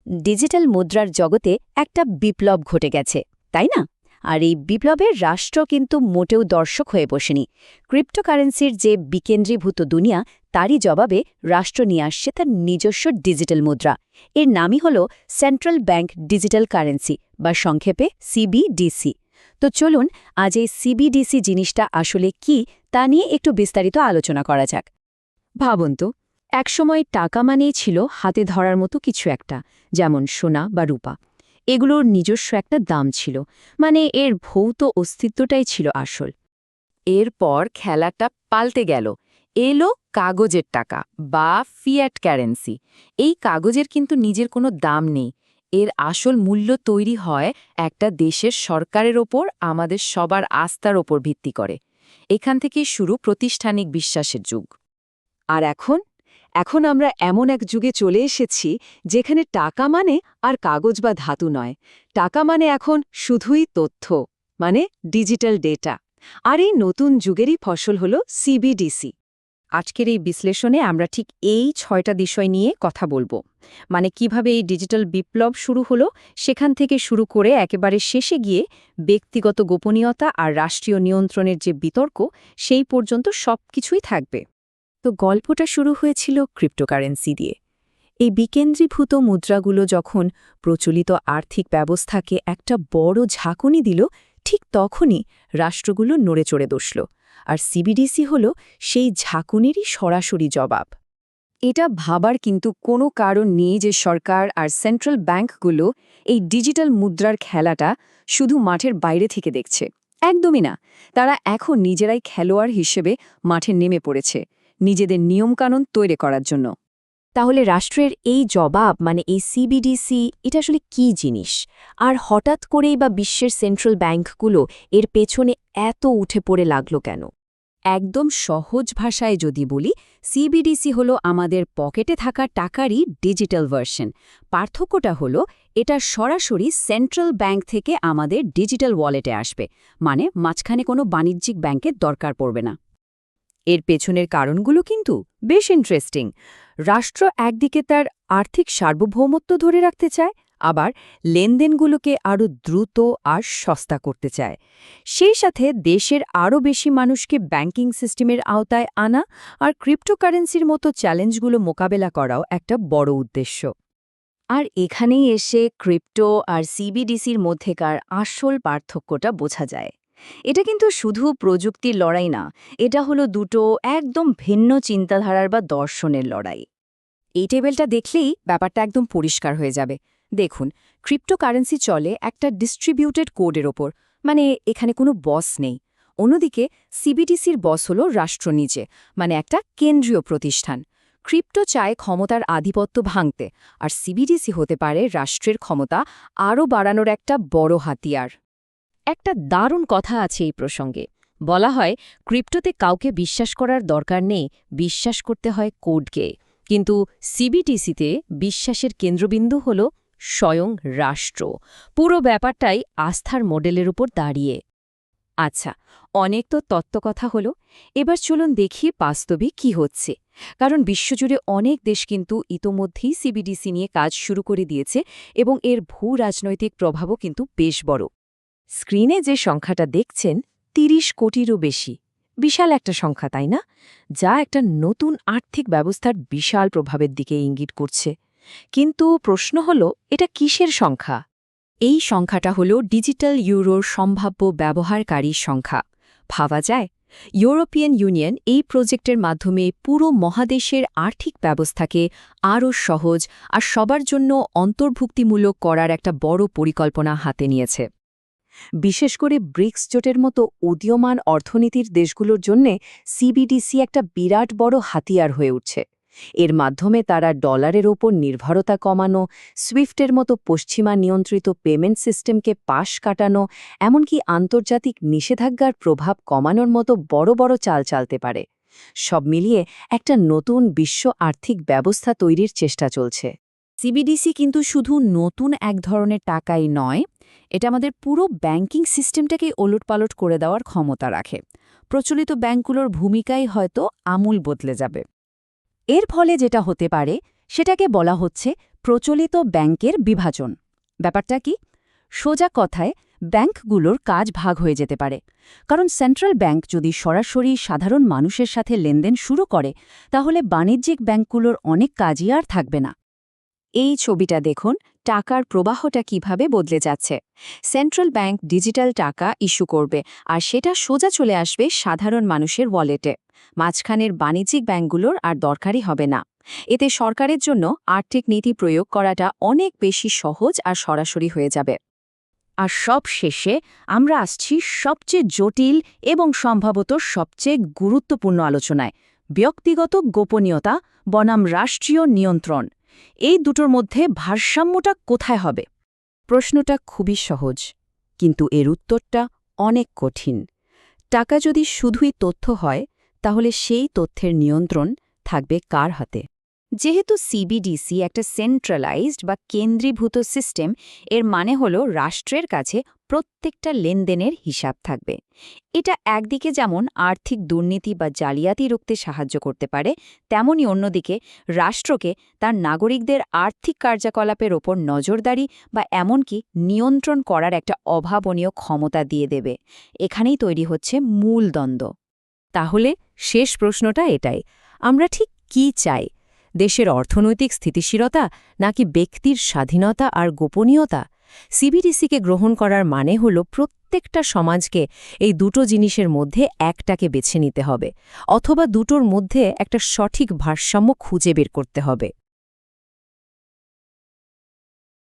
Digital মুদ্রার জগতে একটা বিপ্লব ঘটে গেছে, তাই না? আর এই বিপ্লবের রাষ্ট্র কিন্তু মোটেও দর্শক হয়ে বসেনি। ক্রিপ্টোকারেন্সির যে বিকেন্দ্রীভূত দুনিয়া, তারই জবাবে রাষ্ট্র নিয়ে আসছে তার নিজস্ব ডিজিটাল মুদ্রা। এর নামই হল সেন্ট্রাল ব্যাংক ডিজিটাল কারেন্সি, বা সংক্ষেপে সিবিডিসি। তো চলুন আজ এই সিবিডিসি জিনিসটা আসলে কি তা নিয়ে একটু বিস্তারিত আলোচনা করা যাক। ভাবুন তো, একসময় টাকা মানেই ছিল হাতে ধরার মতো কিছু একটা, যেমন সোনা বা রূপা। এগুলোর নিজস্ব একটা দাম ছিল, মানে এর ভৌত অস্তিত্বটাই ছিল আসল। এরপর খেলাটা পাল্টে গেল। এলো কাগজের টাকা বা ফিয়াট কারেন্সি। এই কাগজের কিন্তু নিজের কোনো দাম নেই। এর আসল মূল্য তৈরি হয় একটা দেশের সরকারের ওপর আমাদের সবার আস্থার ওপর ভিত্তি করে। এখান থেকেই শুরু প্রাতিষ্ঠানিক বিশ্বাসের যুগ। আর এখন আমরা এমন এক যুগে চলে এসেছি যেখানে টাকা মানে আর কাগজ বা ধাতু নয়। টাকা মানে এখন শুধুই তথ্য, মানে ডিজিটাল ডেটা। আর এই নতুন যুগেরই ফসল হল সিবিডিসি। আজকের এই বিশ্লেষণে আমরা ঠিক এই 6টা বিষয় নিয়ে কথা বলবো। মানে কিভাবে এই ডিজিটাল বিপ্লব শুরু হলো, সেখান থেকে শুরু করে একেবারে শেষে গিয়ে ব্যক্তিগত গোপনীয়তা আর রাষ্ট্রীয় নিয়ন্ত্রণের যে বিতর্ক, সেই পর্যন্ত সবকিছুই থাকবে। তো গল্পটা শুরু হয়েছিল ক্রিপ্টোকারেন্সি দিয়ে। এই বিকেন্দ্রীভূত মুদ্রাগুলো যখন প্রচলিত আর্থিক ব্যবস্থাকে একটা বড় ঝাঁকুনি দিল, ঠিক তখনই রাষ্ট্রগুলো নড়ে চড়ে বসল। আর সিবিডিসি হল সেই ঝাঁকুনিরই সরাসরি জবাব। এটা ভাবার কিন্তু কোনো কারণ নেই যে সরকার আর সেন্ট্রাল ব্যাংকগুলো এই ডিজিটাল মুদ্রার খেলাটা শুধু মাঠের বাইরে থেকে দেখছে। একদমই না, তারা এখন নিজেরাই খেলোয়াড় হিসেবে মাঠে নেমে পড়েছে, নিজেদের নিয়মকানুন তৈরি করার জন্য। তাহলে রাষ্ট্রের এই জবাব, মানে এই সিবিডিসি, এটা আসলে কী জিনিস? আর হঠাৎ করেই বা বিশ্বের সেন্ট্রাল ব্যাংকগুলো এর পেছনে এত উঠে পড়ে লাগলো কেন? একদম সহজ ভাষায় যদি বলি, সিবিডিসি হলো আমাদের পকেটে থাকা টাকারই ডিজিটাল ভার্সন। পার্থক্যটা হলো এটা সরাসরি সেন্ট্রাল ব্যাংক থেকে আমাদের ডিজিটাল ওয়ালেটে আসবে, মানে মাঝখানে কোনো বাণিজ্যিক ব্যাংকের দরকার পড়বে না। এর পেছনের কারণগুলো কিন্তু বেশ ইন্টারেস্টিং। রাষ্ট্র একদিকে তার আর্থিক সার্বভৌমত্ব ধরে রাখতে চায়, আবার লেনদেনগুলোকে আরও দ্রুত আর সস্তা করতে চায়। সেই সাথে দেশের আরও বেশি মানুষকে ব্যাংকিং সিস্টেমের আওতায় আনা আর ক্রিপ্টোকারেন্সির মতো চ্যালেঞ্জগুলো মোকাবেলা করাও একটা বড় উদ্দেশ্য। আর এখানেই এসে ক্রিপ্টো আর সিবিডিসির মধ্যেকার আসল পার্থক্যটা বোঝা যায়। এটা কিন্তু শুধু প্রযুক্তির লড়াই না, এটা হলো দুটো একদম ভিন্ন চিন্তাধারার বা দর্শনের লড়াই। এই টেবিলটা দেখলেই ব্যাপারটা একদম পরিষ্কার হয়ে যাবে। দেখুন, ক্রিপ্টোকারেন্সি চলে একটা ডিস্ট্রিবিউটেড কোডের ওপর, মানে এখানে কোনো বস নেই। অন্যদিকে সিবিডিসির বস হলো রাষ্ট্র নিজে, মানে একটা কেন্দ্রীয় প্রতিষ্ঠান। ক্রিপ্টো চায় ক্ষমতার আধিপত্য ভাঙতে, আর সিবিডিসি হতে পারে রাষ্ট্রের ক্ষমতা আরও বাড়ানোর একটা বড় হাতিয়ার। একটা দারুণ কথা আছে এই প্রসঙ্গে। বলা হয়, ক্রিপ্টোতে কাউকে বিশ্বাস করার দরকার নেই, বিশ্বাস করতে হয় কোডকে। কিন্তু সিবিডিসিতে বিশ্বাসের কেন্দ্রবিন্দু হল স্বয়ং রাষ্ট্র। পুরো ব্যাপারটাই আস্থার মডেলের উপর দাঁড়িয়ে। আচ্ছা, অনেক তো তত্ত্বকথা হলো, এবার চলুন দেখি বাস্তবে কি হচ্ছে। কারণ বিশ্বজুড়ে অনেক দেশ কিন্তু ইতোমধ্যেই সিবিডিসি নিয়ে কাজ শুরু করে দিয়েছে, এবং এর ভূ রাজনৈতিক প্রভাবও কিন্তু বেশ বড়। স্ক্রিনে যে সংখ্যাটা দেখছেন, ৩০ কোটিরও বেশি। বিশাল একটা সংখ্যা, তাই না? যা একটা নতুন আর্থিক ব্যবস্থার বিশাল প্রভাবের দিকে ইঙ্গিত করছে। কিন্তু প্রশ্ন হল, এটা কিসের সংখ্যা? এই সংখ্যাটা হল ডিজিটাল ইউরোর সম্ভাব্য ব্যবহারকারীর সংখ্যা। ভাবা যায়, ইউরোপিয়ান ইউনিয়ন এই প্রজেক্টের মাধ্যমে পুরো মহাদেশের আর্থিক ব্যবস্থাকে আরও সহজ আর সবার জন্য অন্তর্ভুক্তিমূলক করার একটা বড় পরিকল্পনা হাতে নিয়েছে। বিশেষ করে ব্রিক্স জোটের মতো উদীয়মান অর্থনীতির দেশগুলোর জন্যে সিবিডিসি একটা বিরাট বড় হাতিয়ার হয়ে উঠছে। এর মাধ্যমে তারা ডলারের ওপর নির্ভরতা কমানো, সুইফটের মতো পশ্চিমা নিয়ন্ত্রিত পেমেন্ট সিস্টেমকে পাশ কাটানো, এমনকি আন্তর্জাতিক নিষেধাজ্ঞার প্রভাব কমানোর মতো বড় বড় চাল চালতে পারে। সব মিলিয়ে একটা নতুন বিশ্ব আর্থিক ব্যবস্থা তৈরির চেষ্টা চলছে। সিবিডিসি কিন্তু শুধু নতুন এক ধরনের টাকাই নয়, এটা আমাদের পুরো ব্যাংকিং সিস্টেমটাকেই ওলটপালট করে দেওয়ার ক্ষমতা রাখে। প্রচলিত ব্যাংকগুলোর ভূমিকাই হয়তো আমূল বদলে যাবে। এর ফলে যেটা হতে পারে সেটাকে বলা হচ্ছে প্রচলিত ব্যাংকের বিভাজন। ব্যাপারটা কি? সোজা কথায় ব্যাংকগুলোর কাজ ভাগ হয়ে যেতে পারে। কারণ সেন্ট্রাল ব্যাংক যদি সরাসরি সাধারণ মানুষের সাথে লেনদেন শুরু করে, তাহলে বাণিজ্যিক ব্যাংকগুলোর অনেক কাজই আর থাকবে না। এই ছবিটা দেখুন, টাকার প্রবাহটা কিভাবে বদলে যাচ্ছে। সেন্ট্রাল ব্যাংক ডিজিটাল টাকা ইস্যু করবে, আর সেটা সোজা চলে আসবে সাধারণ মানুষের ওয়ালেটে। মাঝখানের বাণিজ্যিক ব্যাংকগুলোর আর দরকারই হবে না। এতে সরকারের জন্য আর্থিক নীতি প্রয়োগ করাটা অনেক বেশি সহজ আর সরাসরি হয়ে যাবে। আর সব শেষে আমরা আসছি সবচেয়ে জটিল এবং সম্ভবত সবচেয়ে গুরুত্বপূর্ণ আলোচনায়, ব্যক্তিগত গোপনীয়তা বনাম রাষ্ট্রীয় নিয়ন্ত্রণ। এই দুটোর মধ্যে ভারসাম্যটা কোথায় হবে? প্রশ্নটা খুবই সহজ, কিন্তু এর উত্তরটা অনেক কঠিন। টাকা যদি শুধুই তথ্য হয়, তাহলে সেই তথ্যের নিয়ন্ত্রণ থাকবে কার হাতে? যেহেতু সিবিডিসি একটা সেন্ট্রালাইজড বা কেন্দ্রীভূত সিস্টেম, এর মানে হলো রাষ্ট্রের কাছে প্রত্যেকটা লেনদেনের হিসাব থাকবে। এটা একদিকে যেমন আর্থিক দুর্নীতি বা জালিয়াতি রুখতে সাহায্য করতে পারে, তেমনি অন্যদিকে রাষ্ট্রকে তার নাগরিকদের আর্থিক কার্যকলাপের ওপর নজরদারি বা এমনকি নিয়ন্ত্রণ করার একটা অভাবনীয় ক্ষমতা দিয়ে দেবে। এখানেই তৈরি হচ্ছে মূল দ্বন্দ্ব। তাহলে শেষ প্রশ্নটা এটাই, আমরা ঠিক কী চাই? দেশের অর্থনৈতিক স্থিতিশীলতা নাকি ব্যক্তির স্বাধীনতা আর গোপনীয়তা? সিবিডিসিকে গ্রহণ করার মানে হল প্রত্যেকটা সমাজকে এই দুটো জিনিসের মধ্যে একটাকে বেছে নিতে হবে, অথবা দুটোর মধ্যে একটা সঠিক ভারসাম্য খুঁজে বের করতে হবে।